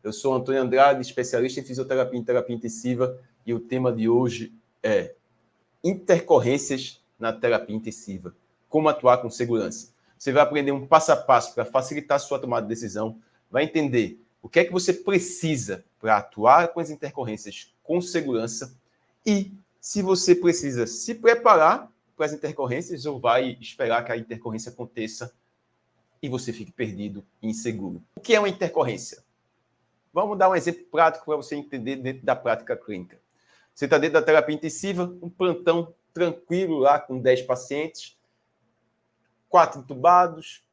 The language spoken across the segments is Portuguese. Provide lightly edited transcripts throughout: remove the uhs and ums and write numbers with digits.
Eu sou Antônio Andrade, especialista em fisioterapia e terapia intensiva, e o tema de hoje é intercorrências na terapia intensiva. Como atuar com segurança. Você vai aprender um passo a passo para facilitar a sua tomada de decisão, vai entender o que é que você precisa para atuar com as intercorrências com segurança e se você precisa se preparar para as intercorrências ou vai esperar que a intercorrência aconteça e você fique perdido e inseguro. O que é uma intercorrência? Vamos dar um exemplo prático para você entender dentro da prática clínica. Você está dentro da terapia intensiva, um plantão tranquilo lá com 10 pacientes, 4 entubados,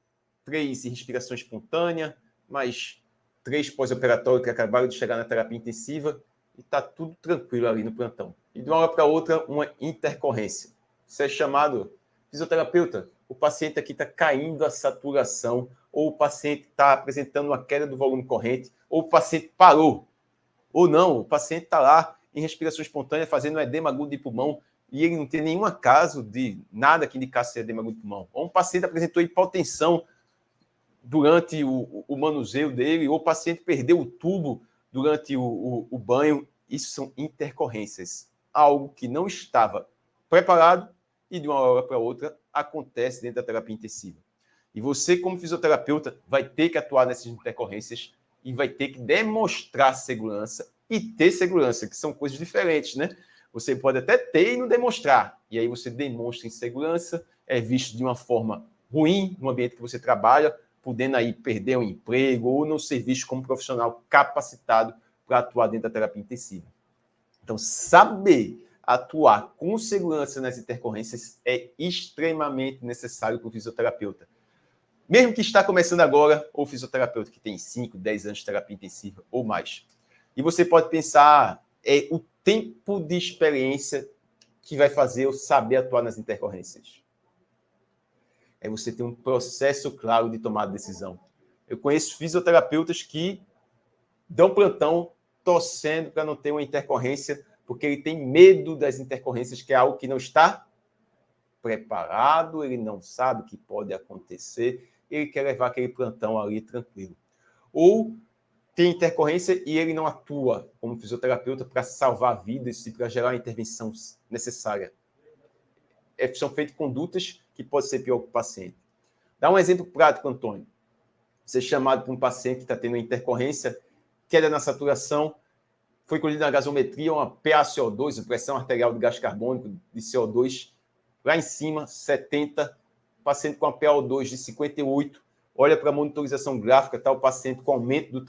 3 em respiração espontânea, mais 3 pós-operatórios que acabaram de chegar na terapia intensiva e está tudo tranquilo ali no plantão. E de uma hora para outra, uma intercorrência. Você é chamado fisioterapeuta, o paciente aqui está caindo a saturação, ou o paciente está apresentando uma queda do volume corrente, ou o paciente parou. Ou não, o paciente está lá em respiração espontânea fazendo um edema agudo de pulmão e ele não tem nenhum caso de nada que indicasse edema agudo de pulmão. Ou um paciente apresentou hipotensão durante o manuseio dele, ou o paciente perdeu o tubo durante o banho. Isso são intercorrências. Algo que não estava preparado e de uma hora para outra acontece dentro da terapia intensiva. E você, como fisioterapeuta, vai ter que atuar nessas intercorrências e vai ter que demonstrar segurança e ter segurança, que são coisas diferentes, né? Você pode até ter e não demonstrar. E aí você demonstra insegurança, é visto de uma forma ruim no ambiente que você trabalha, podendo aí perder um emprego ou não ser visto como profissional capacitado para atuar dentro da terapia intensiva. Então, saber atuar com segurança nas intercorrências é extremamente necessário para o fisioterapeuta. Mesmo que está começando agora, ou fisioterapeuta que tem 5, 10 anos de terapia intensiva ou mais. E você pode pensar, é o tempo de experiência que vai fazer eu saber atuar nas intercorrências. É você ter um processo claro de tomar decisão. Eu conheço fisioterapeutas que dão plantão torcendo para não ter uma intercorrência, porque ele tem medo das intercorrências, que é algo que não está preparado, ele não sabe o que pode acontecer, ele quer levar aquele plantão ali tranquilo. Ou tem intercorrência e ele não atua como fisioterapeuta para salvar vidas e para gerar a intervenção necessária. São feitas condutas que podem ser pior para o paciente. Dá um exemplo prático, Antônio. Você é chamado para um paciente que está tendo uma intercorrência, queda na saturação, foi colhido na gasometria uma PaCO2, pressão arterial de gás carbônico de CO2, lá em cima, 70, paciente com a PaO2 de 58, olha para a monitorização gráfica, está o paciente com aumento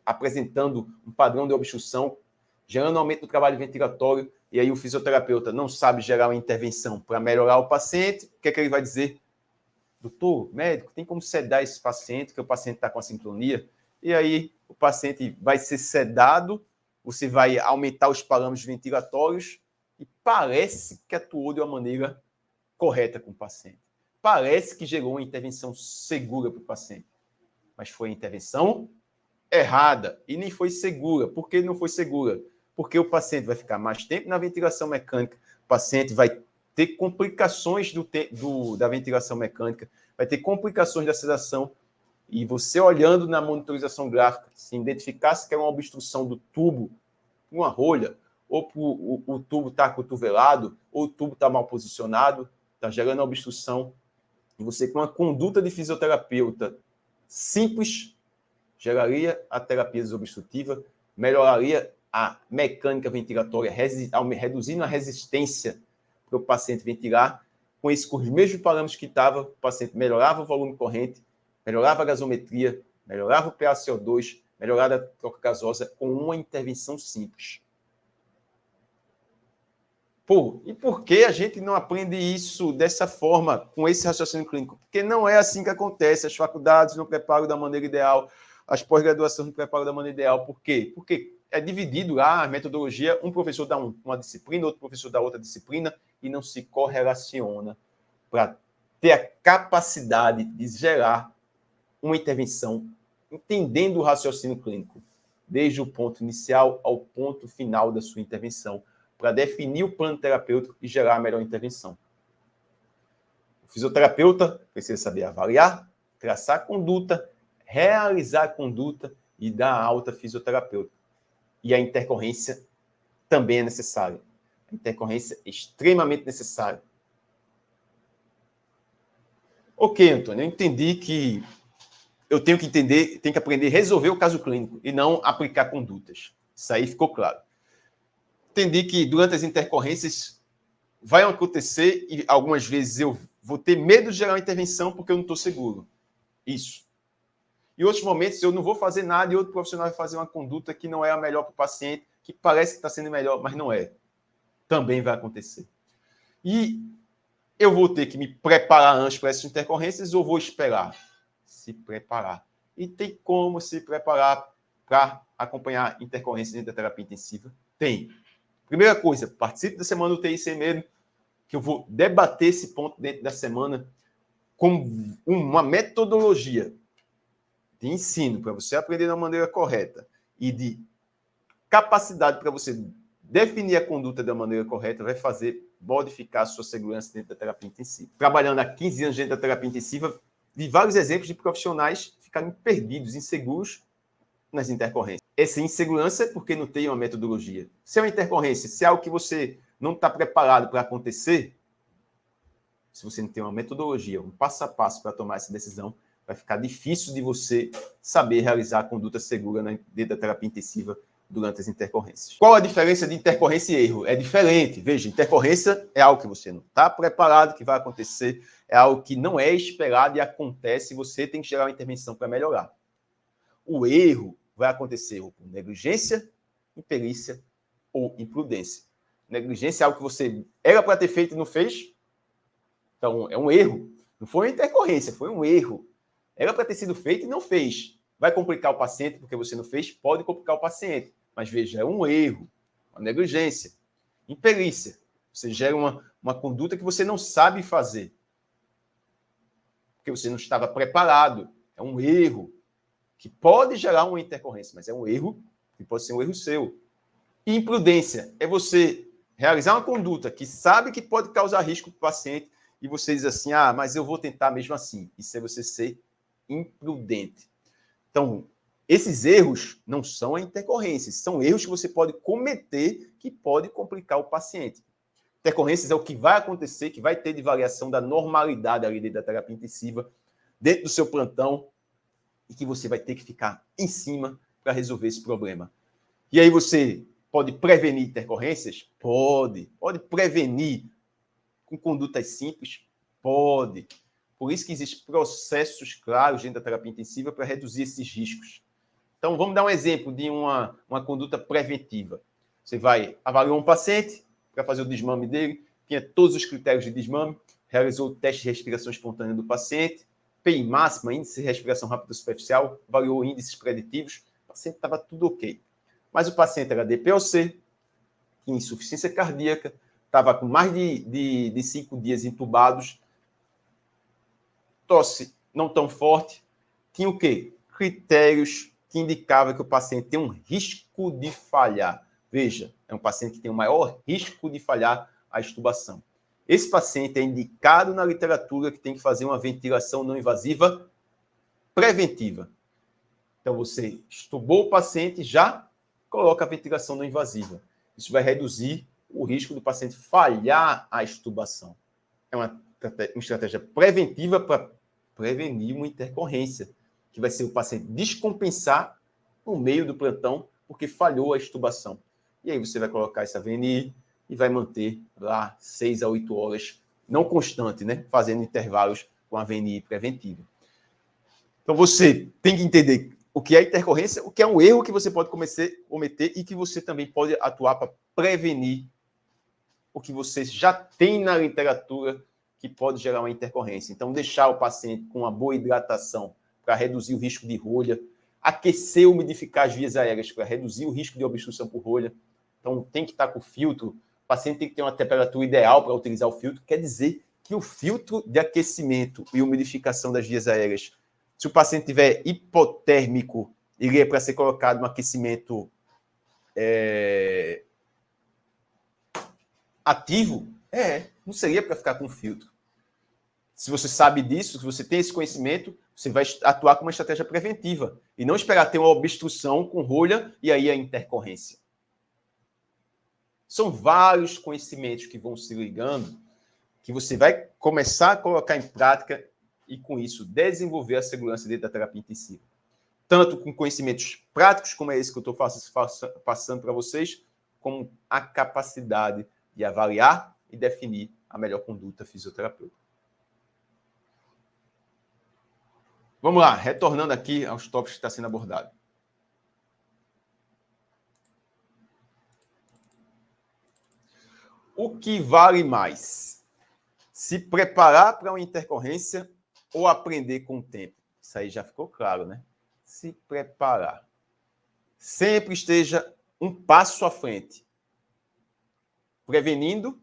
apresentando um padrão de obstrução, gerando aumento do trabalho ventilatório, e aí o fisioterapeuta não sabe gerar uma intervenção para melhorar o paciente, o que é que ele vai dizer? Doutor, médico, tem como sedar esse paciente, que o paciente está com a sincronia, e aí o paciente vai ser sedado, você vai aumentar os parâmetros ventilatórios, e parece que atuou de uma maneira correta com o paciente. Parece que gerou uma intervenção segura para o paciente. Mas foi a intervenção errada e nem foi segura. Por que não foi segura? Porque o paciente vai ficar mais tempo na ventilação mecânica, o paciente vai ter complicações da ventilação mecânica, vai ter complicações da sedação, e você olhando na monitorização gráfica, se identificasse que é uma obstrução do tubo, uma rolha, ou o tubo está acotovelado, ou o tubo está mal posicionado, está gerando obstrução, e você com uma conduta de fisioterapeuta simples, geraria a terapia desobstrutiva, melhoraria a mecânica ventilatória, reduzindo a resistência para o paciente ventilar, com os mesmos parâmetros que estava, o paciente melhorava o volume corrente, melhorava a gasometria, melhorava o PaCO2, melhorava a troca gasosa com uma intervenção simples. Pô, e por que a gente não aprende isso dessa forma, com esse raciocínio clínico? Porque não é assim que acontece. As faculdades não preparam da maneira ideal, as pós-graduações não preparam da maneira ideal. Por quê? Porque é dividido lá a metodologia, um professor dá uma disciplina, outro professor dá outra disciplina, e não se correlaciona para ter a capacidade de gerar uma intervenção entendendo o raciocínio clínico, desde o ponto inicial ao ponto final da sua intervenção, para definir o plano terapêutico e gerar a melhor intervenção. O fisioterapeuta precisa saber avaliar, traçar a conduta, realizar a conduta e da alta fisioterapêutica. E a intercorrência também é necessária. A intercorrência é extremamente necessária. Ok, Antônio, eu entendi que eu tenho que aprender a resolver o caso clínico e não aplicar condutas. Isso aí ficou claro. Entendi que durante as intercorrências vai acontecer e algumas vezes eu vou ter medo de gerar uma intervenção porque eu não estou seguro. Isso. Em outros momentos eu não vou fazer nada e outro profissional vai fazer uma conduta que não é a melhor para o paciente, que parece que está sendo melhor, mas não é. Também vai acontecer. E eu vou ter que me preparar antes para essas intercorrências ou vou esperar? Se preparar. E tem como se preparar para acompanhar intercorrências dentro da terapia intensiva? Tem. Primeira coisa, participe da semana do TI Sem Medo, que eu vou debater esse ponto dentro da semana com uma metodologia de ensino para você aprender da maneira correta e de capacidade para você definir a conduta da maneira correta, vai fazer modificar a sua segurança dentro da terapia intensiva. Trabalhando há 15 anos dentro da terapia intensiva, vi vários exemplos de profissionais ficarem perdidos, inseguros nas intercorrências. Essa insegurança é porque não tem uma metodologia. Se é uma intercorrência, se é algo que você não está preparado para acontecer, se você não tem uma metodologia, um passo a passo para tomar essa decisão, vai ficar difícil de você saber realizar a conduta segura dentro da terapia intensiva durante as intercorrências. Qual a diferença de intercorrência e erro? É diferente. Veja, intercorrência é algo que você não está preparado, que vai acontecer, é algo que não é esperado e acontece, e você tem que gerar uma intervenção para melhorar. O erro vai acontecer ou por negligência, imperícia ou imprudência. Negligência é algo que você era para ter feito e não fez, então é um erro. Não foi uma intercorrência, foi um erro. Era para ter sido feito e não fez. Vai complicar o paciente porque você não fez? Pode complicar o paciente. Mas veja, é um erro, uma negligência. Imperícia. Você gera uma conduta que você não sabe fazer. Porque você não estava preparado. É um erro que pode gerar uma intercorrência, mas é um erro que pode ser um erro seu. E imprudência é você realizar uma conduta que sabe que pode causar risco para o paciente e você diz assim, mas eu vou tentar mesmo assim. Isso é você ser imprudente. Então, esses erros não são a intercorrências, são erros que você pode cometer que pode complicar o paciente. Intercorrências é o que vai acontecer, que vai ter de variação da normalidade ali dentro da terapia intensiva, dentro do seu plantão, e que você vai ter que ficar em cima para resolver esse problema. E aí você pode prevenir intercorrências? Pode. Pode prevenir com condutas simples? Pode. Por isso que existem processos claros dentro da terapia intensiva para reduzir esses riscos. Então, vamos dar um exemplo de uma conduta preventiva. Você vai avaliar um paciente para fazer o desmame dele, tinha todos os critérios de desmame, realizou o teste de respiração espontânea do paciente, PI máxima, índice de respiração rápida superficial, avaliou índices preditivos, o paciente estava tudo ok. Mas o paciente era DPOC, tinha insuficiência cardíaca, estava com mais de 5 dias entubados, tosse não tão forte, tinha o quê? Critérios que indicavam que o paciente tem um risco de falhar. Veja, é um paciente que tem o maior risco de falhar a extubação. Esse paciente é indicado na literatura que tem que fazer uma ventilação não invasiva preventiva. Então, você extubou o paciente, já coloca a ventilação não invasiva. Isso vai reduzir o risco do paciente falhar a extubação. É uma estratégia preventiva para prevenir uma intercorrência, que vai ser o paciente descompensar no meio do plantão porque falhou a extubação. E aí você vai colocar essa VNI e vai manter lá 6 a 8 horas, não constante, né? Fazendo intervalos com a VNI preventiva. Então você tem que entender o que é intercorrência, o que é um erro que você pode cometer e que você também pode atuar para prevenir o que você já tem na literatura que pode gerar uma intercorrência. Então, deixar o paciente com uma boa hidratação para reduzir o risco de rolha, aquecer, umidificar as vias aéreas para reduzir o risco de obstrução por rolha. Então, tem que estar com o filtro, o paciente tem que ter uma temperatura ideal para utilizar o filtro, quer dizer que o filtro de aquecimento e umidificação das vias aéreas, se o paciente tiver hipotérmico, iria para ser colocado no aquecimento ativo, não seria para ficar com filtro. Se você sabe disso, se você tem esse conhecimento, Você vai atuar com uma estratégia preventiva e não esperar ter uma obstrução com rolha e aí a intercorrência. São vários conhecimentos que vão se ligando que você vai começar a colocar em prática e, com isso, desenvolver a segurança dentro da terapia intensiva. Tanto com conhecimentos práticos, como é esse que eu estou passando para vocês, como a capacidade de avaliar e definir a melhor conduta fisioterapêutica. Vamos lá, retornando aqui aos tópicos que está sendo abordado. O que vale mais? Se preparar para uma intercorrência ou aprender com o tempo? Isso aí já ficou claro, né? Se preparar. Sempre esteja um passo à frente, prevenindo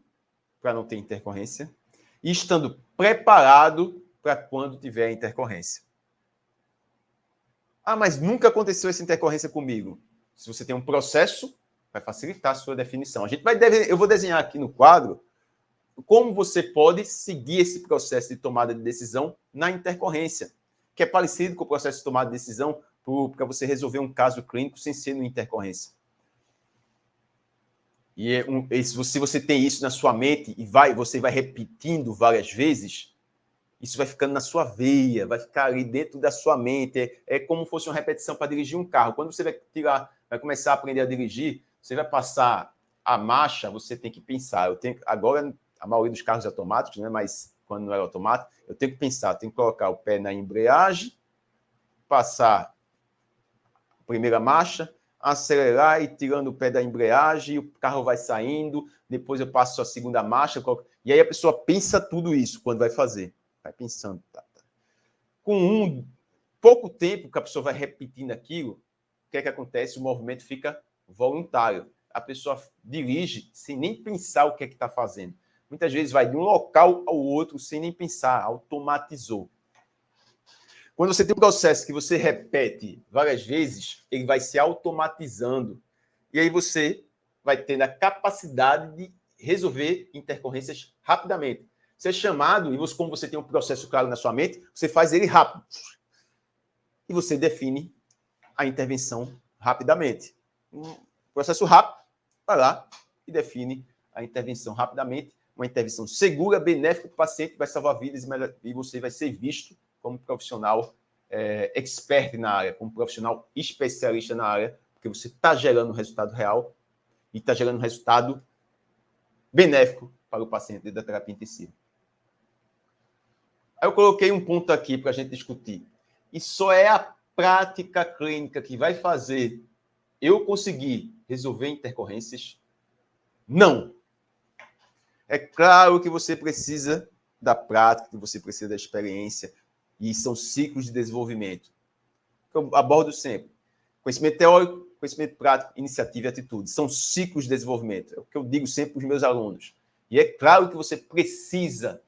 para não ter intercorrência e estando preparado para quando tiver a intercorrência. Ah, mas nunca aconteceu essa intercorrência comigo. Se você tem um processo, vai facilitar a sua definição. Eu vou desenhar aqui no quadro como você pode seguir esse processo de tomada de decisão na intercorrência, que é parecido com o processo de tomada de decisão para você resolver um caso clínico sem ser no intercorrência. Se você tem isso na sua mente e você vai repetindo várias vezes, isso vai ficando na sua veia, vai ficar ali dentro da sua mente. É como se fosse uma repetição para dirigir um carro. Quando você vai começar a aprender a dirigir, você vai passar a marcha, você tem que pensar. Agora, a maioria dos carros é automáticos, né? Mas quando não era automático, eu tenho que pensar, tenho que colocar o pé na embreagem, passar a primeira marcha, acelerar e tirando o pé da embreagem, e o carro vai saindo, depois eu passo a segunda marcha, e aí a pessoa pensa tudo isso quando vai fazer. Vai pensando. Com pouco tempo que a pessoa vai repetindo aquilo, o que é que acontece? O movimento fica voluntário. A pessoa dirige sem nem pensar o que é que está fazendo. Muitas vezes vai de um local ao outro sem nem pensar, automatizou. Quando você tem um processo que você repete várias vezes, ele vai se automatizando. E aí você vai tendo a capacidade de resolver intercorrências rapidamente. Você é chamado, e como você tem um processo claro na sua mente, você faz ele rápido. E você define a intervenção rapidamente. Um processo rápido, vai lá e define a intervenção rapidamente. Uma intervenção segura, benéfica para o paciente, vai salvar vidas e você vai ser visto como profissional expert na área, como profissional especialista na área, porque você está gerando um resultado real e está gerando um resultado benéfico para o paciente dentro da terapia intensiva. Aí eu coloquei um ponto aqui para a gente discutir. E só é a prática clínica que vai fazer eu conseguir resolver intercorrências? Não. É claro que você precisa da prática, que você precisa da experiência, e são ciclos de desenvolvimento. Eu abordo sempre. Conhecimento teórico, conhecimento prático, iniciativa e atitude. São ciclos de desenvolvimento. É o que eu digo sempre para os meus alunos. E é claro que você precisa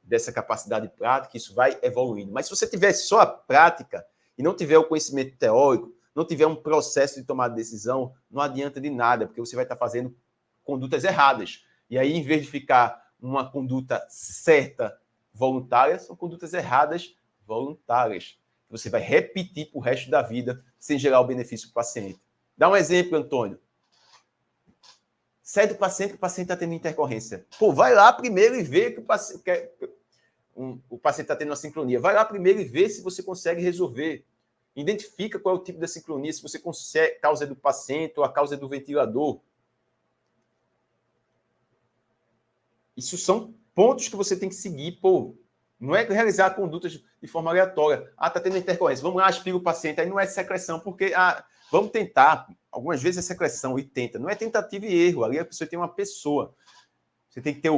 dessa capacidade prática, isso vai evoluindo. Mas se você tiver só a prática e não tiver o conhecimento teórico, não tiver um processo de tomar decisão, não adianta de nada, porque você vai estar fazendo condutas erradas. E aí, em vez de ficar uma conduta certa, voluntária, são condutas erradas, voluntárias. Você vai repetir para o resto da vida, sem gerar o benefício para o paciente. Dá um exemplo, Antônio. Sai do paciente que o paciente está tendo intercorrência. Pô, vai lá primeiro e vê que o paciente está tendo uma sincronia. Vai lá primeiro e vê se você consegue resolver. Identifica qual é o tipo da sincronia, se você consegue, a causa é do paciente ou a causa é do ventilador. Isso são pontos que você tem que seguir. Pô, não é realizar condutas de forma aleatória. Ah, está tendo intercorrência. Vamos lá, aspira o paciente. Aí não é secreção, porque vamos tentar. Algumas vezes é secreção e tenta. Não é tentativa e erro. Ali você tem uma pessoa. Você tem que ter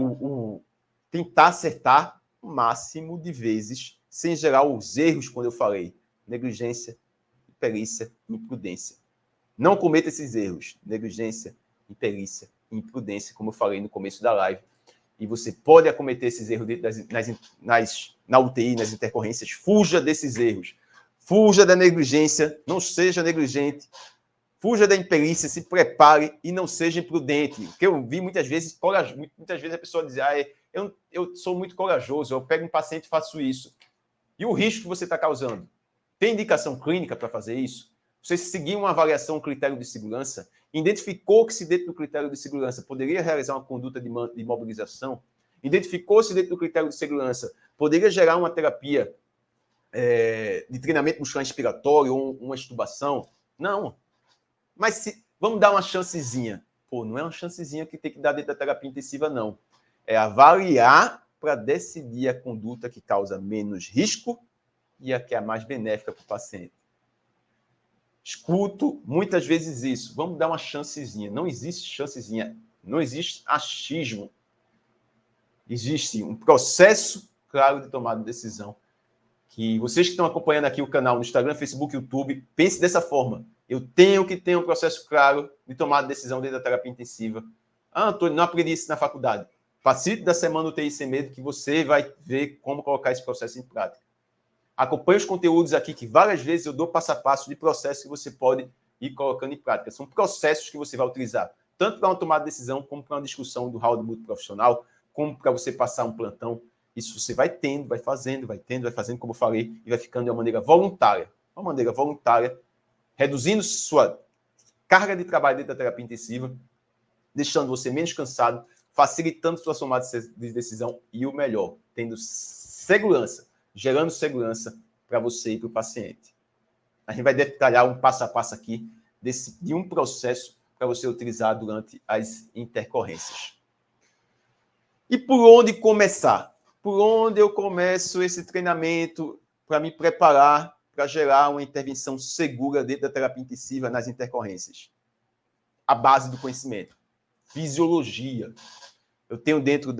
tentar acertar o máximo de vezes, sem gerar os erros, quando eu falei. Negligência, imperícia, imprudência. Não cometa esses erros. Negligência, imperícia, imprudência, como eu falei no começo da live. E você pode acometer esses erros na UTI, nas intercorrências. Fuja desses erros. Fuja da negligência. Não seja negligente. Fuja da imperícia. Se prepare e não seja imprudente. Porque eu vi muitas vezes a pessoa dizer eu sou muito corajoso, eu pego um paciente e faço isso. E o risco que você está causando? Tem indicação clínica para fazer isso? Você seguiu uma avaliação, um critério de segurança, identificou que se dentro do critério de segurança poderia realizar uma conduta de imobilização, identificou-se dentro do critério de segurança poderia gerar uma terapia de treinamento muscular inspiratório ou uma extubação? Não. Mas vamos dar uma chancezinha. Pô, não é uma chancezinha que tem que dar dentro da terapia intensiva, não. É avaliar para decidir a conduta que causa menos risco e a que é mais benéfica para o paciente. Escuto muitas vezes isso. Vamos dar uma chancezinha. Não existe chancezinha. Não existe achismo. Existe um processo claro de tomada de decisão. Que vocês que estão acompanhando aqui o canal no Instagram, Facebook, YouTube, pense dessa forma. Eu tenho que ter um processo claro de tomada de decisão dentro da terapia intensiva. Ah, Antônio, não aprendi isso na faculdade. Participe da semana do TI Sem Medo que você vai ver como colocar esse processo em prática. Acompanhe os conteúdos aqui que várias vezes eu dou passo a passo de processo que você pode ir colocando em prática. São processos que você vai utilizar, tanto para uma tomada de decisão, como para uma discussão do round multiprofissional, como para você passar um plantão. Isso você vai tendo, vai fazendo, como eu falei, e vai ficando de uma maneira voluntária. Uma maneira voluntária, reduzindo sua carga de trabalho dentro da terapia intensiva, deixando você menos cansado, facilitando sua tomada de decisão e o melhor, tendo segurança, gerando segurança para você e para o paciente. A gente vai detalhar um passo a passo aqui de um processo para você utilizar durante as intercorrências. E por onde começar? Por onde eu começo esse treinamento para me preparar para gerar uma intervenção segura dentro da terapia intensiva nas intercorrências? A base do conhecimento. Fisiologia. Eu tenho dentro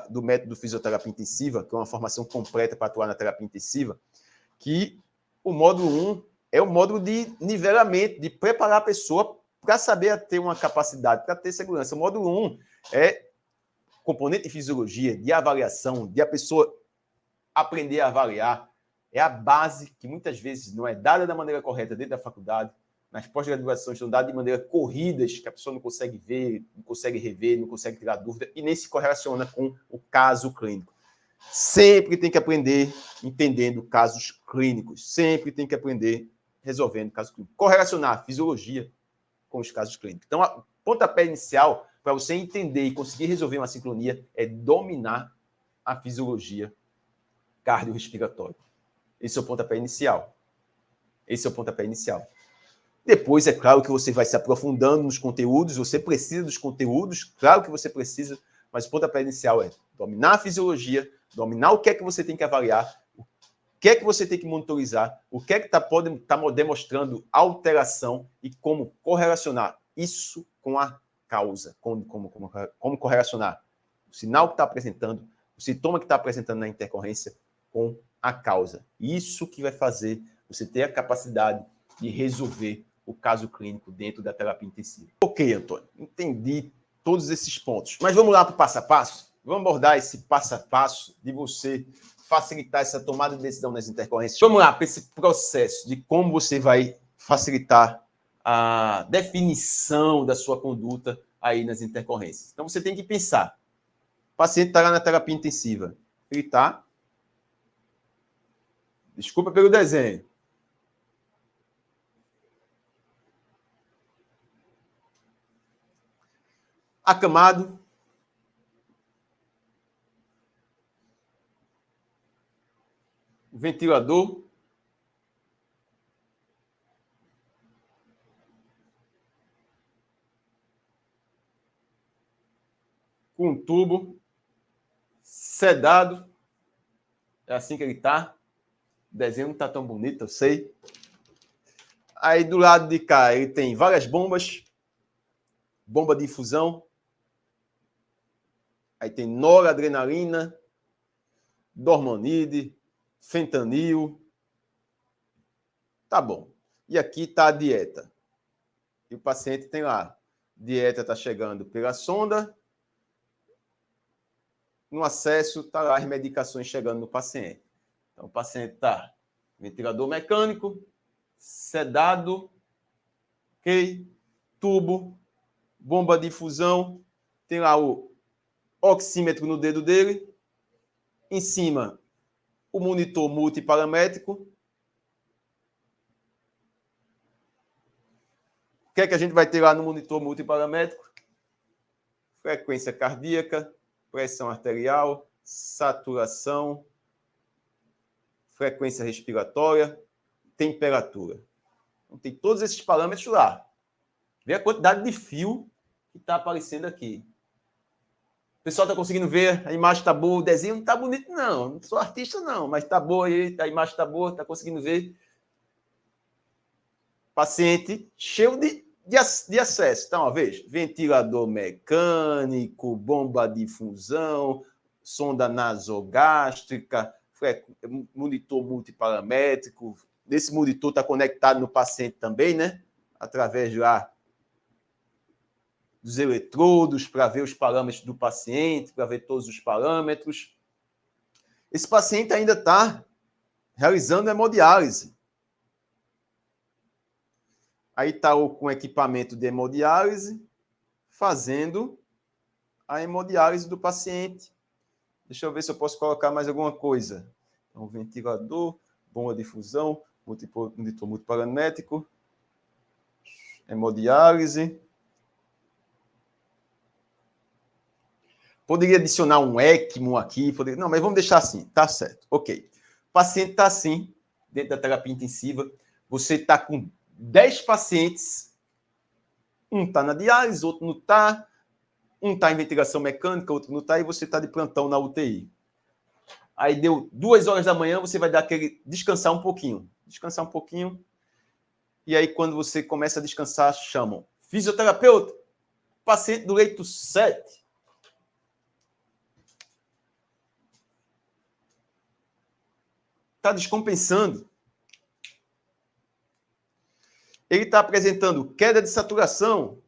do método fisioterapia intensiva, que é uma formação completa para atuar na terapia intensiva, que o módulo 1 é o módulo de nivelamento, de preparar a pessoa para saber ter uma capacidade, para ter segurança. O módulo 1 é componente de fisiologia, de avaliação, de a pessoa aprender a avaliar. É a base que muitas vezes não é dada da maneira correta dentro da faculdade. Nas pós-graduações são dadas de maneira corridas, que a pessoa não consegue ver, não consegue rever, não consegue tirar dúvida e nem se correlaciona com o caso clínico. Sempre tem que aprender entendendo casos clínicos. Sempre tem que aprender resolvendo casos clínicos. Correlacionar a fisiologia com os casos clínicos. Então, o pontapé inicial para você entender e conseguir resolver uma sincronia é dominar a fisiologia cardiorrespiratória. Esse é o pontapé inicial. Depois, é claro que você vai se aprofundando nos conteúdos, você precisa dos conteúdos, claro que você precisa, mas o pontapé inicial é dominar a fisiologia, dominar o que é que você tem que avaliar, o que é que você tem que monitorizar, o que é que está demonstrando alteração e como correlacionar isso com a causa, como correlacionar o sinal que está apresentando, o sintoma que está apresentando na intercorrência com a causa. Isso que vai fazer você ter a capacidade de resolver o caso clínico dentro da terapia intensiva. Ok, Antônio, entendi todos esses pontos. Mas vamos lá para o passo a passo? Vamos abordar esse passo a passo de você facilitar essa tomada de decisão nas intercorrências. Vamos lá para esse processo de como você vai facilitar a definição da sua conduta aí nas intercorrências. Então, você tem que pensar. O paciente está lá na terapia intensiva. Ele está... Desculpa pelo desenho. Acamado. Ventilador. Com um tubo. Sedado. É assim que ele está. O desenho não está tão bonito, eu sei. Aí do lado de cá ele tem várias bombas. Bomba de infusão. Aí tem noradrenalina, dormonide, fentanil. Tá bom. E aqui está a dieta. E o paciente tem lá. Dieta está chegando pela sonda. No acesso, está lá as medicações chegando no paciente. Então, o paciente está ventilador mecânico, sedado, ok? Tubo, bomba de infusão. Tem lá o oxímetro no dedo dele. Em cima, o monitor multiparamétrico. O que é que a gente vai ter lá no monitor multiparamétrico? Frequência cardíaca, pressão arterial, saturação, frequência respiratória, temperatura. Então, tem todos esses parâmetros lá. Vê a quantidade de fio que está aparecendo aqui. O pessoal está conseguindo ver? A imagem está boa, o desenho não está bonito, não. Não sou artista, não, mas está boa aí, a imagem está boa, está conseguindo ver? Paciente cheio de acesso. Então, ó, veja, ventilador mecânico, bomba de infusão, sonda nasogástrica, monitor multiparamétrico. Esse monitor está conectado no paciente também, né? Através lá dos eletrodos, para ver os parâmetros do paciente, para ver todos os parâmetros. Esse paciente ainda está realizando hemodiálise. Aí está com equipamento de hemodiálise, fazendo a hemodiálise do paciente. Deixa eu ver se eu posso colocar mais alguma coisa. Então, ventilador, bomba de infusão, monitor multiparamétrico, hemodiálise. Poderia adicionar um ECMO aqui. Não, mas vamos deixar assim. Tá certo. Ok. O paciente está assim, dentro da terapia intensiva. Você está com 10 pacientes. Um está na diálise, outro não está. Um está em ventilação mecânica, outro não está. E você está de plantão na UTI. Aí deu 2 horas da manhã, você vai dar aquele... Descansar um pouquinho. Descansar um pouquinho. E aí, quando você começa a descansar, chamam fisioterapeuta, paciente do leito 7. Está descompensando. Ele está apresentando queda de saturação.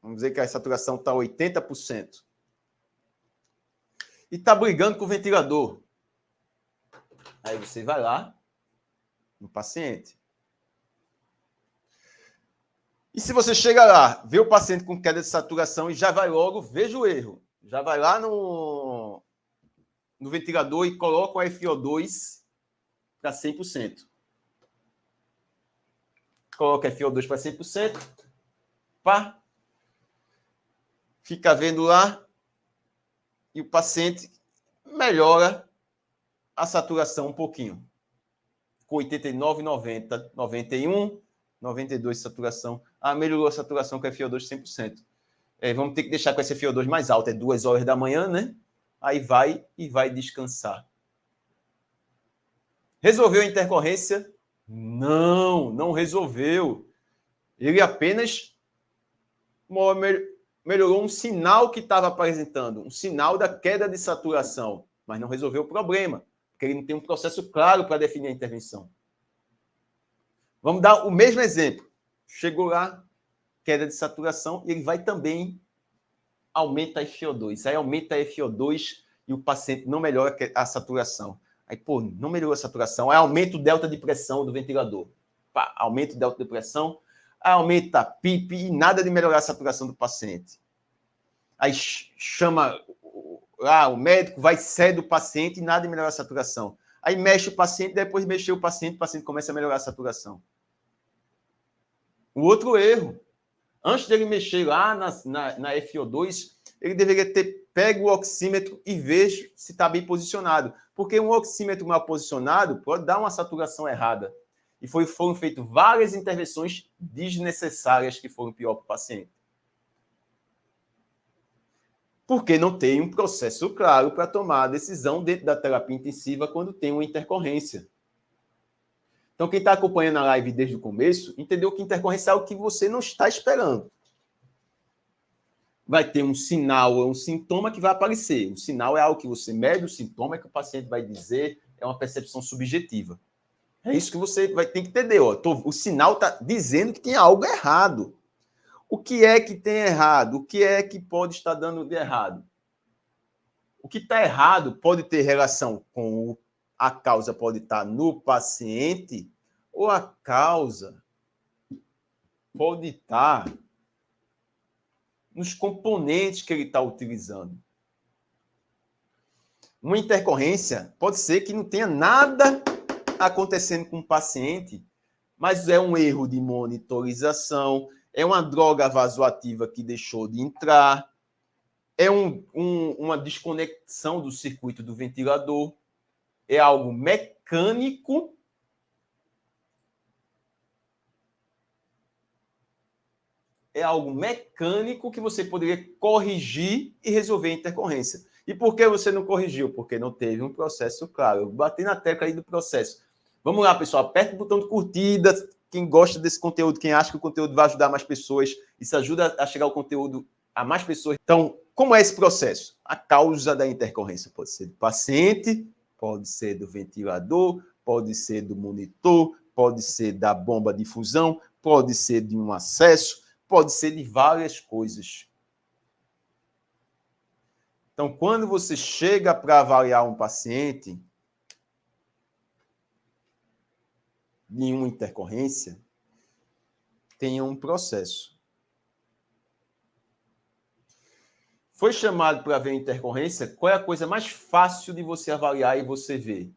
Vamos dizer que a saturação está 80%. E está brigando com o ventilador. Aí você vai lá no paciente. E se você chega lá, vê o paciente com queda de saturação e já vai logo, veja o erro. Já vai lá no ventilador e coloca o FO2 para 100%. Coloca FO2 para 100%. Pá. Fica vendo lá. E o paciente melhora a saturação um pouquinho. Com 89, 90, 91, 92 de saturação. Ah, melhorou a saturação com FO2 100%. Vamos ter que deixar com esse FO2 mais alto. É 2 horas da manhã, né? Aí vai e vai descansar. Resolveu a intercorrência? Não, não resolveu. Ele apenas melhorou um sinal que estava apresentando, um sinal da queda de saturação, mas não resolveu o problema, porque ele não tem um processo claro para definir a intervenção. Vamos dar o mesmo exemplo. Chegou lá, queda de saturação, e ele vai também aumenta a FO2. Aí aumenta a FO2 e o paciente não melhora a saturação. Aí, pô, não melhorou a saturação. Aí aumenta o delta de pressão do ventilador. Pá, aumenta o delta de pressão, aumenta a PIP e nada de melhorar a saturação do paciente. Aí chama lá o médico, vai cede o paciente e nada de melhorar a saturação. Aí mexe o paciente, depois mexeu o paciente começa a melhorar a saturação. O outro erro, antes dele mexer lá na FO2, ele deveria ter pego o oxímetro e veja se está bem posicionado. Porque um oxímetro mal posicionado pode dar uma saturação errada. E foram feitas várias intervenções desnecessárias que foram pior para o paciente. Porque não tem um processo claro para tomar a decisão dentro da terapia intensiva quando tem uma intercorrência. Então, quem está acompanhando a live desde o começo, entendeu que intercorrência é algo que você não está esperando. Vai ter um sinal, um sintoma que vai aparecer. Um sinal é algo que você mede, o sintoma é que o paciente vai dizer, é uma percepção subjetiva. É isso que você vai ter que entender. Ó. O sinal está dizendo que tem algo errado. O que é que tem errado? O que é que pode estar dando de errado? O que está errado pode ter relação com a causa, pode estar no paciente, ou a causa pode estar nos componentes que ele está utilizando. Uma intercorrência pode ser que não tenha nada acontecendo com o paciente, mas é um erro de monitorização, é uma droga vasoativa que deixou de entrar, é uma desconexão do circuito do ventilador, é algo mecânico. É algo mecânico que você poderia corrigir e resolver a intercorrência. E por que você não corrigiu? Porque não teve um processo claro. Eu bati na tecla aí do processo. Vamos lá, pessoal. Aperta o botão de curtida. Quem gosta desse conteúdo, quem acha que o conteúdo vai ajudar mais pessoas, isso ajuda a chegar o conteúdo a mais pessoas. Então, como é esse processo? A causa da intercorrência pode ser do paciente, pode ser do ventilador, pode ser do monitor, pode ser da bomba de fusão, pode ser de um acesso, pode ser de várias coisas. Então, quando você chega para avaliar um paciente em uma intercorrência, tem um processo. Foi chamado para ver intercorrência, qual é a coisa mais fácil de você avaliar e você ver?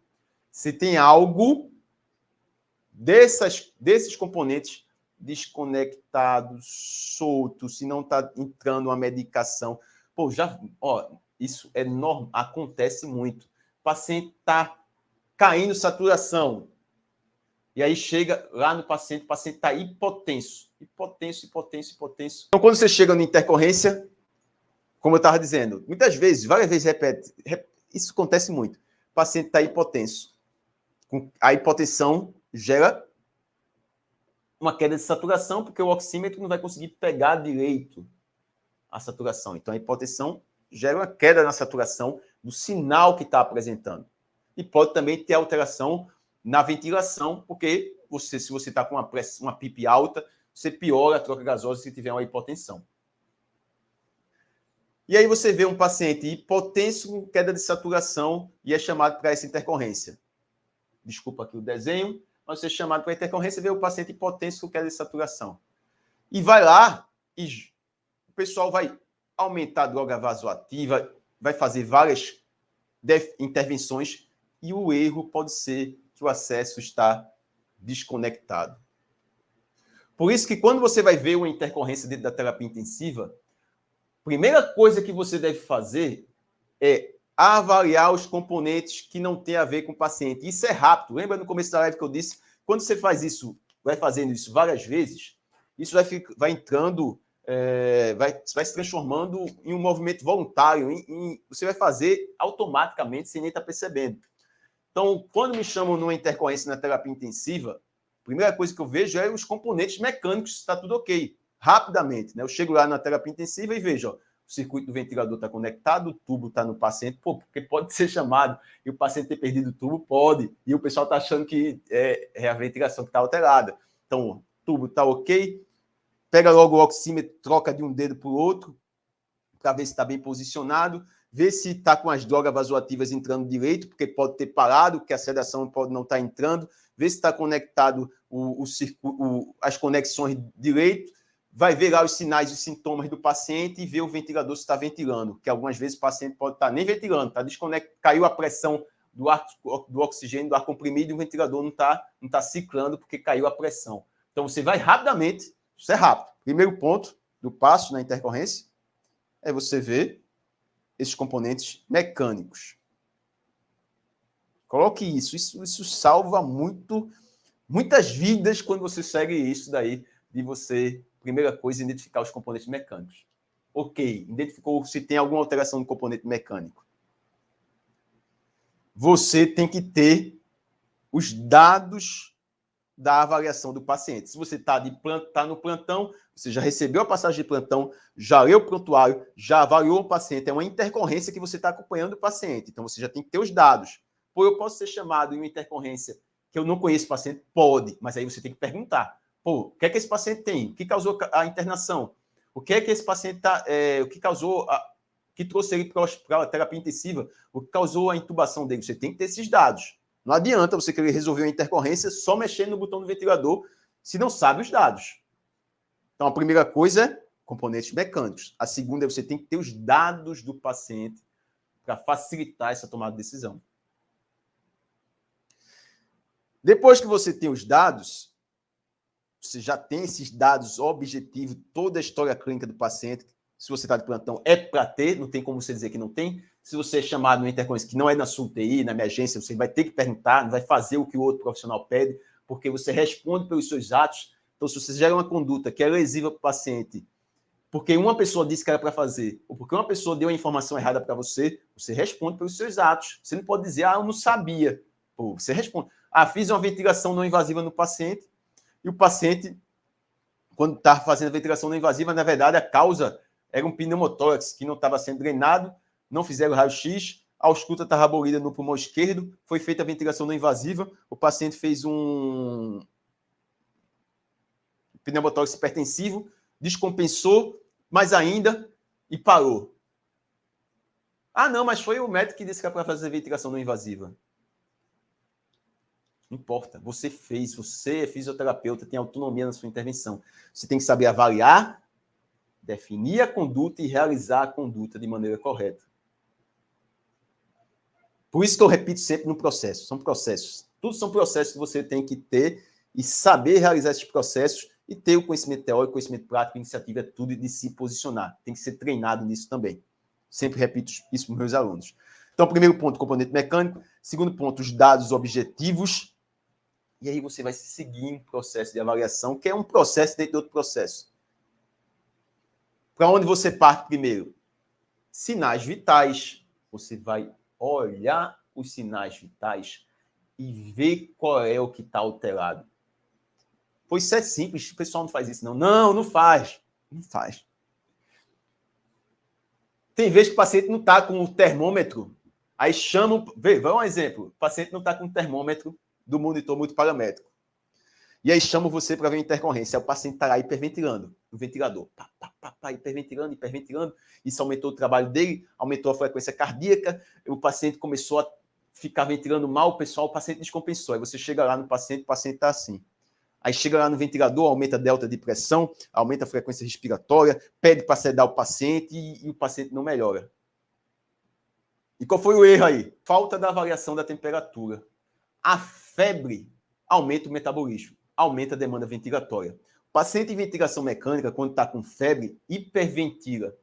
Se tem algo desses componentes desconectados, soltos, se não está entrando uma medicação. Pô, isso é normal, acontece muito. O paciente está caindo saturação. E aí chega lá no paciente, o paciente está hipotenso. Hipotenso. Então, quando você chega na intercorrência, como eu estava dizendo, muitas vezes, várias vezes repete, isso acontece muito. O paciente está hipotenso. A hipotensão gera uma queda de saturação, porque o oxímetro não vai conseguir pegar direito a saturação. Então, a hipotensão gera uma queda na saturação do sinal que está apresentando. E pode também ter alteração na ventilação, porque se você está com uma PIP alta, você piora a troca gasosa se tiver uma hipotensão. E aí você vê um paciente hipotenso com queda de saturação e é chamado para essa intercorrência. Desculpa aqui o desenho, mas você é chamado para intercorrência e vê o paciente hipotenso com queda de saturação. E vai lá e o pessoal vai aumentar a droga vasoativa, vai fazer várias intervenções e o erro pode ser que o acesso está desconectado. Por isso que quando você vai ver uma intercorrência dentro da terapia intensiva, a primeira coisa que você deve fazer é avaliar os componentes que não tem a ver com o paciente. Isso é rápido. Lembra no começo da live que eu disse? Quando você faz isso, vai fazendo isso várias vezes, isso vai entrando, vai se transformando em um movimento voluntário. Você vai fazer automaticamente, sem nem estar percebendo. Então, quando me chamam numa intercorrência na terapia intensiva, a primeira coisa que eu vejo é os componentes mecânicos, se está tudo ok. Rapidamente, né? Eu chego lá na terapia intensiva e vejo, ó, o circuito do ventilador está conectado, o tubo está no paciente, porque pode ser chamado e o paciente ter perdido o tubo, pode, e o pessoal está achando que é a ventilação que está alterada. Então, o tubo está ok, pega logo o oxímetro, troca de um dedo para o outro, para ver se está bem posicionado, vê se está com as drogas vasoativas entrando direito, porque pode ter parado, que a sedação pode não estar entrando, vê se está conectado as conexões direito, vai ver lá os sinais e sintomas do paciente e ver o ventilador se está ventilando, que algumas vezes o paciente pode estar nem ventilando, está desconectado, caiu a pressão do oxigênio, do ar comprimido, e o ventilador não está ciclando porque caiu a pressão. Então, você vai rapidamente, isso é rápido. Primeiro ponto do passo na intercorrência é você ver esses componentes mecânicos. Coloque isso salva muitas vidas quando você segue isso daí, de você, primeira coisa, identificar os componentes mecânicos. Ok, identificou se tem alguma alteração no componente mecânico. Você tem que ter os dados da avaliação do paciente. Se você está no plantão, você já recebeu a passagem de plantão, já leu o prontuário, já avaliou o paciente, é uma intercorrência que você está acompanhando o paciente. Então, você já tem que ter os dados. Pô, eu posso ser chamado em uma intercorrência que eu não conheço o paciente? Pode, mas aí você tem que perguntar. Pô, o que é que esse paciente tem? O que causou a internação? O que é que esse paciente está... o que causou... que trouxe ele para a terapia intensiva? O que causou a intubação dele? Você tem que ter esses dados. Não adianta você querer resolver uma intercorrência só mexendo no botão do ventilador se não sabe os dados. Então, a primeira coisa é componentes mecânicos. A segunda é você tem que ter os dados do paciente para facilitar essa tomada de decisão. Depois que você tem os dados, você já tem esses dados objetivos, toda a história clínica do paciente. Se você está de plantão, é para ter, não tem como você dizer que não tem. Se você é chamado no interconhecimento que não é na sua UTI, na emergência, você vai ter que perguntar, não vai fazer o que o outro profissional pede, porque você responde pelos seus atos. Então, se você gera uma conduta que é lesiva para o paciente, porque uma pessoa disse que era para fazer, ou porque uma pessoa deu a informação errada para você, você responde pelos seus atos. Você não pode dizer, eu não sabia. Pô, você responde. Fiz uma ventilação não invasiva no paciente, e o paciente, quando está fazendo a ventilação não invasiva, na verdade, a causa era um pneumotórax que não estava sendo drenado, não fizeram raio-x, a ausculta estava abolida no pulmão esquerdo, foi feita a ventilação não invasiva, o paciente fez um pneumotórax hipertensivo, descompensou, mas ainda, e parou. Não, mas foi o médico que disse que era para fazer a ventilação não invasiva. Não importa, você fez, você é fisioterapeuta, tem autonomia na sua intervenção. Você tem que saber avaliar, definir a conduta e realizar a conduta de maneira correta. Por isso que eu repito sempre no processo, são processos. Tudo são processos que você tem que ter e saber realizar esses processos e ter o conhecimento teórico, conhecimento prático, iniciativa, é tudo de se posicionar. Tem que ser treinado nisso também. Sempre repito isso para os meus alunos. Então, primeiro ponto, componente mecânico. Segundo ponto, os dados objetivos. E aí você vai seguir um processo de avaliação, que é um processo dentro de outro processo. Para onde você parte primeiro? Sinais vitais. Você vai olhar os sinais vitais e ver qual é o que está alterado. Pois isso é simples, o pessoal não faz isso, não. Não faz. Não faz. Tem vezes que o paciente não está com o termômetro, aí chamam... Vê, vai um exemplo. O paciente não está com o termômetro do monitor multiparamétrico. E aí chamam você para ver a intercorrência. Aí o paciente está lá hiperventilando, no ventilador. Hiperventilando. Isso aumentou o trabalho dele, aumentou a frequência cardíaca, o paciente começou a ficar ventilando mal, o paciente descompensou. Aí você chega lá no paciente, o paciente está assim. Aí chega lá no ventilador, aumenta a delta de pressão, aumenta a frequência respiratória, pede para sedar o paciente e o paciente não melhora. E qual foi o erro aí? Falta da avaliação da temperatura. A febre aumenta o metabolismo, aumenta a demanda ventilatória. O paciente em ventilação mecânica, quando está com febre, hiperventila.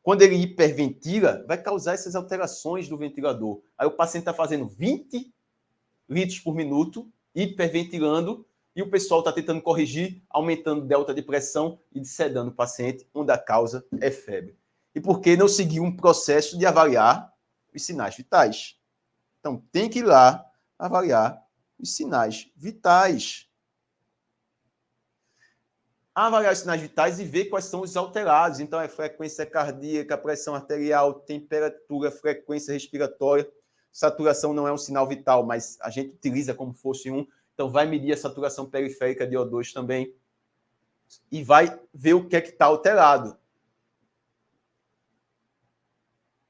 Quando ele hiperventila, vai causar essas alterações do ventilador. Aí o paciente está fazendo 20 litros por minuto, hiperventilando, e o pessoal está tentando corrigir, aumentando delta de pressão e sedando o paciente, onde a causa é febre. E por que não seguir um processo de avaliar os sinais vitais? Então, tem que ir lá avaliar os sinais vitais. Avaliar os sinais vitais e ver quais são os alterados. Então, é frequência cardíaca, pressão arterial, temperatura, frequência respiratória. Saturação não é um sinal vital, mas a gente utiliza como fosse um. Então, vai medir a saturação periférica de O2 também. E vai ver o que é que está alterado.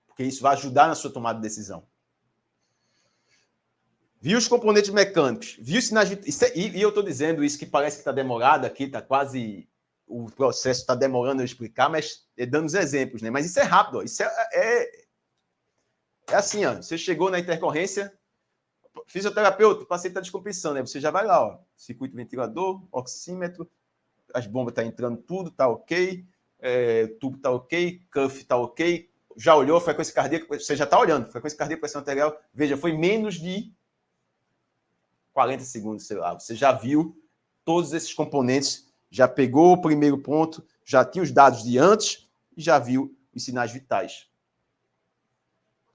Porque isso vai ajudar na sua tomada de decisão. Viu os componentes mecânicos, viu os sinais vitais. E eu estou dizendo isso que parece que está demorado aqui, está quase... O processo está demorando eu explicar, mas dando os exemplos, né? Mas isso é rápido, ó. Isso é assim, ó. Você chegou na intercorrência, fisioterapeuta, o paciente está descompensando, né? Você já vai lá, ó. Circuito ventilador, oxímetro, as bombas estão entrando tudo, tá ok, tubo tá ok, cuff tá ok, já olhou, frequência cardíaca, você já está olhando, frequência cardíaca, pressão arterial, veja, foi menos de 40 segundos, sei lá. Você já viu todos esses componentes, já pegou o primeiro ponto, já tinha os dados de antes e já viu os sinais vitais.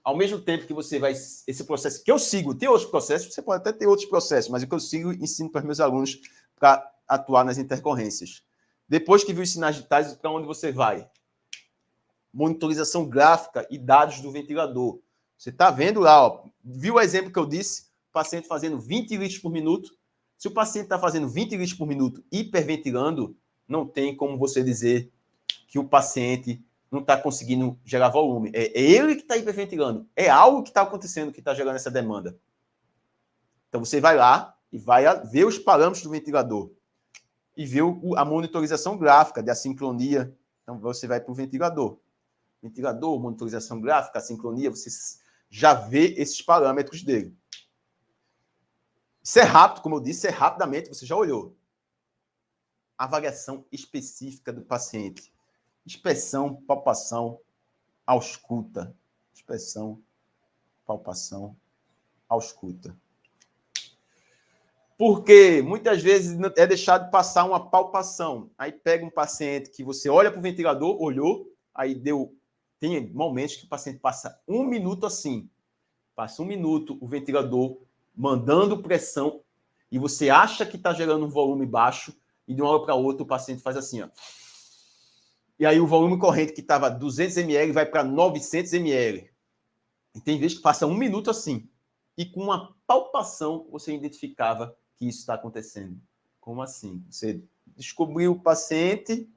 Ao mesmo tempo que você vai... Esse processo que eu sigo, tem outros processos, você pode até ter outros processos, mas o que eu sigo, ensino para os meus alunos para atuar nas intercorrências. Depois que viu os sinais vitais, para onde você vai? Monitorização gráfica e dados do ventilador. Você está vendo lá, ó, viu o exemplo que eu disse? O paciente fazendo 20 litros por minuto. Se o paciente está fazendo 20 litros por minuto hiperventilando, não tem como você dizer que o paciente não está conseguindo gerar volume. É ele que está hiperventilando. É algo que está acontecendo que está gerando essa demanda. Então, você vai lá e vai ver os parâmetros do ventilador e ver a monitorização gráfica de assincronia. Então, você vai para o ventilador. Ventilador, monitorização gráfica, assincronia, você já vê esses parâmetros dele. Isso é rápido, como eu disse, é rapidamente, você já olhou. Avaliação específica do paciente. Inspeção, palpação, ausculta. Inspeção, palpação, ausculta. Porque muitas vezes é deixado passar uma palpação. Aí pega um paciente que você olha para o ventilador, olhou, aí deu... Tem momentos que o paciente passa 1 minuto assim. Passa 1 minuto o ventilador mandando pressão e você acha que está gerando um volume baixo e de uma hora para outra o paciente faz assim, ó. E aí o volume corrente que estava 200 ml vai para 900 ml. E tem vezes que passa 1 minuto assim. E com uma palpação você identificava que isso está acontecendo. Como assim? Você descobriu o paciente,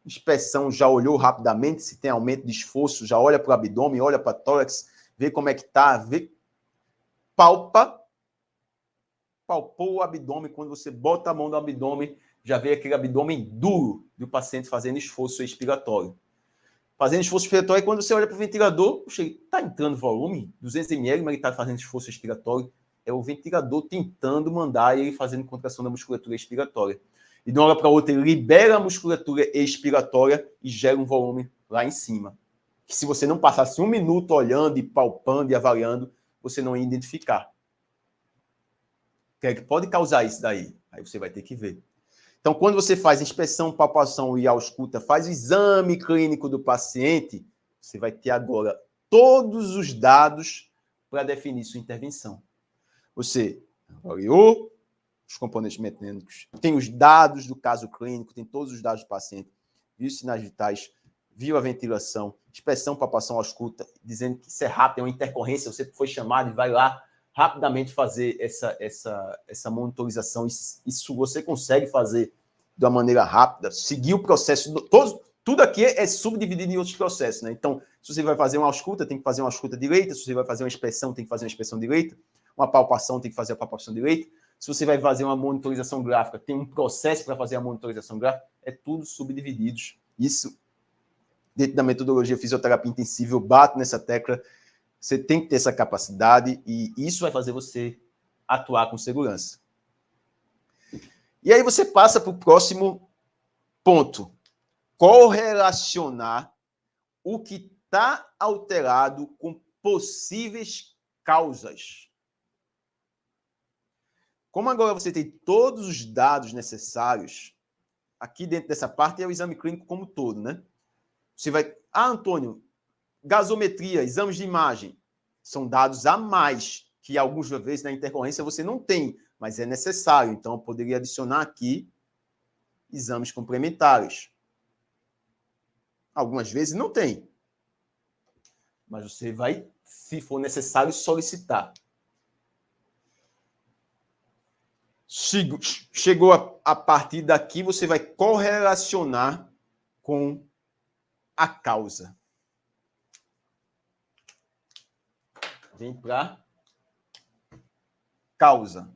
inspeção, já olhou rapidamente, se tem aumento de esforço, já olha para o abdômen, olha para o tórax, vê como é que está, vê, palpou o abdômen, quando você bota a mão no abdômen, já vê aquele abdômen duro do paciente fazendo esforço expiratório. Fazendo esforço expiratório, quando você olha para o ventilador, está entrando volume, 200 ml, mas ele está fazendo esforço expiratório. É o ventilador tentando mandar ele fazendo contração da musculatura expiratória. E de uma hora para outra, ele libera a musculatura expiratória e gera um volume lá em cima. Que se você não passasse 1 minuto olhando e palpando e avaliando, você não ia identificar. O que é que pode causar isso daí? Aí você vai ter que ver. Então, quando você faz inspeção, palpação e ausculta, faz o exame clínico do paciente, você vai ter agora todos os dados para definir sua intervenção. Você avaliou os componentes mecânicos, tem os dados do caso clínico, tem todos os dados do paciente, viu os sinais vitais, viu a ventilação, inspeção, palpação, ausculta, dizendo que isso é rápido, é uma intercorrência, você foi chamado e vai lá rapidamente fazer essa monitorização. Isso você consegue fazer de uma maneira rápida, seguir o processo. Tudo aqui é subdividido em outros processos, né? Então, se você vai fazer uma ausculta, tem que fazer uma ausculta direita. Se você vai fazer uma inspeção, tem que fazer uma inspeção direita. Uma palpação, tem que fazer a palpação direita. Se você vai fazer uma monitorização gráfica, tem um processo para fazer a monitorização gráfica. É tudo subdivididos. Isso, dentro da metodologia fisioterapia intensiva, eu bato nessa tecla. Você tem que ter essa capacidade e isso vai fazer você atuar com segurança. E aí você passa para o próximo ponto. Correlacionar o que está alterado com possíveis causas. Como agora você tem todos os dados necessários, aqui dentro dessa parte é o exame clínico como um todo, né? Você vai... Antônio, gasometria, exames de imagem, são dados a mais que algumas vezes na intercorrência você não tem, mas é necessário. Então, eu poderia adicionar aqui exames complementares. Algumas vezes não tem, mas você vai, se for necessário, solicitar. Chegou a partir daqui, você vai correlacionar com a causa. Vem para causa.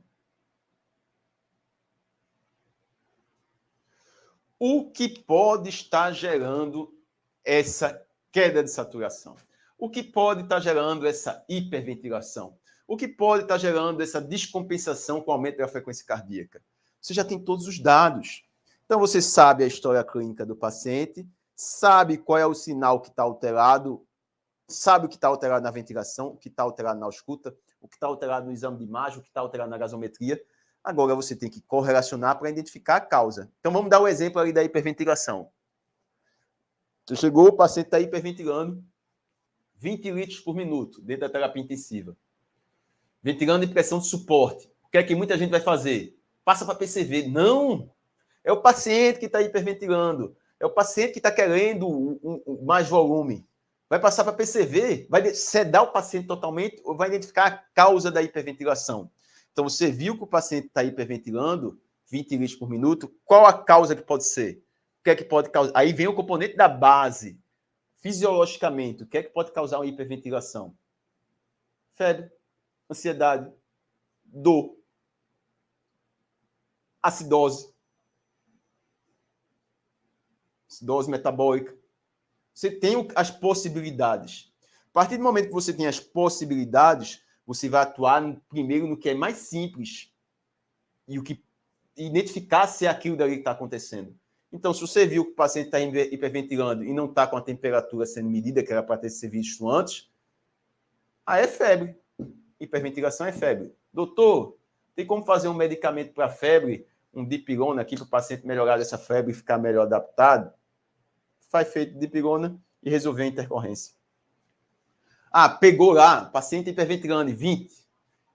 O que pode estar gerando essa queda de saturação? O que pode estar gerando essa hiperventilação? O que pode estar gerando essa descompensação com o aumento da frequência cardíaca? Você já tem todos os dados. Então, você sabe a história clínica do paciente, sabe qual é o sinal que está alterado, sabe o que está alterado na ventilação, o que está alterado na ausculta, o que está alterado no exame de imagem, o que está alterado na gasometria. Agora você tem que correlacionar para identificar a causa. Então, vamos dar o exemplo ali da hiperventilação. Você chegou, o paciente está hiperventilando 20 litros por minuto dentro da terapia intensiva. Ventilando em pressão de suporte. O que é que muita gente vai fazer? Passa para PCV. Não! É o paciente que está hiperventilando. É o paciente que está querendo mais volume. Vai passar para PCV, vai sedar o paciente totalmente ou vai identificar a causa da hiperventilação. Então, você viu que o paciente está hiperventilando 20 litros por minuto, qual a causa que pode ser? O que é que pode causar? Aí vem o componente da base. Fisiologicamente, o que é que pode causar uma hiperventilação? Febre, ansiedade, dor, acidose metabólica. Você tem as possibilidades. partir do momento que você tem as possibilidades, você vai atuar primeiro no que é mais simples e o que identificar se é aquilo dali que está acontecendo. Então, se você viu que o paciente está hiperventilando e não está com a temperatura sendo medida, que era para ter sido visto antes, aí é febre. Hiperventilação é febre. Doutor, tem como fazer um medicamento para febre, um dipirona aqui para o paciente melhorar dessa febre e ficar melhor adaptado? Faz feito dipirona e resolver a intercorrência. Ah, pegou lá, paciente hiperventilando, 20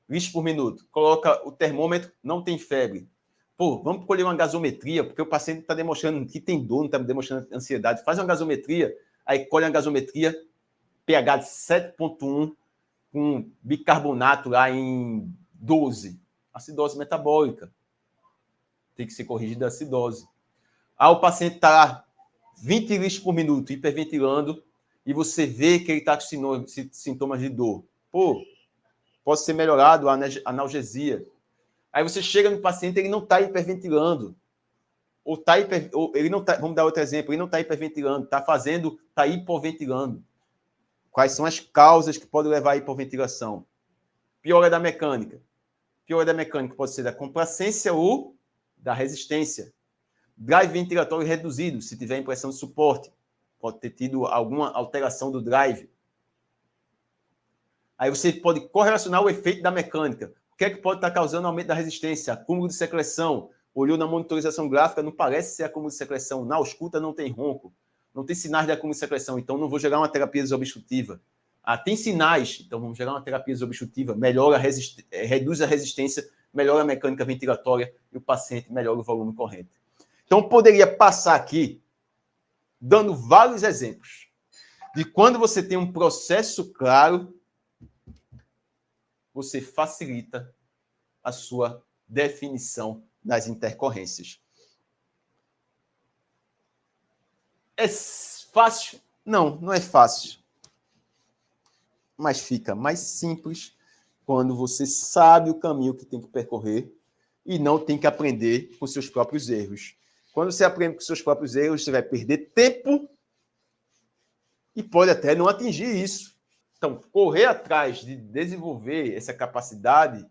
litros por minuto. Coloca o termômetro, não tem febre. Pô, vamos colher uma gasometria, porque o paciente está demonstrando que tem dor, não está demonstrando ansiedade. Faz uma gasometria, aí colhe a gasometria, pH de 7,1, com bicarbonato lá em 12. Acidose metabólica. Tem que ser corrigida a acidose. Ah, o paciente está lá 20 litros por minuto, hiperventilando, e você vê que ele está com sintomas de dor. Pô, pode ser melhorado a analgesia. Aí você chega no paciente, ele não está hiperventilando. Ou ele não tá, vamos dar outro exemplo, ele não está hiperventilando, está hipoventilando. Quais são as causas que podem levar à hipoventilação? Piora da mecânica. Piora da mecânica pode ser da complacência ou da resistência. Drive ventilatório reduzido, se tiver impressão de suporte. Pode ter tido alguma alteração do drive. Aí você pode correlacionar o efeito da mecânica. O que é que pode estar causando aumento da resistência? Acúmulo de secreção. Olhou na monitorização gráfica, não parece ser acúmulo de secreção. Na ausculta não tem ronco. Não tem sinais de acúmulo de secreção. Então não vou gerar uma terapia desobstrutiva. Ah, tem sinais. Então vamos gerar uma terapia desobstrutiva. Reduz a resistência, melhora a mecânica ventilatória e o paciente melhora o volume corrente. Então eu poderia passar aqui dando vários exemplos de quando você tem um processo claro, você facilita a sua definição das intercorrências. É fácil? Não, não é fácil. Mas fica mais simples quando você sabe o caminho que tem que percorrer e não tem que aprender com seus próprios erros. Quando você aprende com seus próprios erros, você vai perder tempo e pode até não atingir isso. Então, correr atrás de desenvolver essa capacidade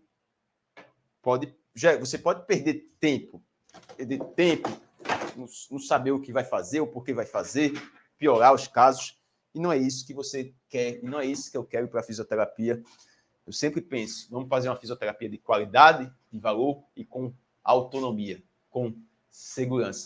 você pode perder tempo não saber o que vai fazer, o porquê vai fazer, piorar os casos, e não é isso que você quer, e não é isso que eu quero para a fisioterapia. Eu sempre penso, vamos fazer uma fisioterapia de qualidade, de valor e com autonomia, com segurança.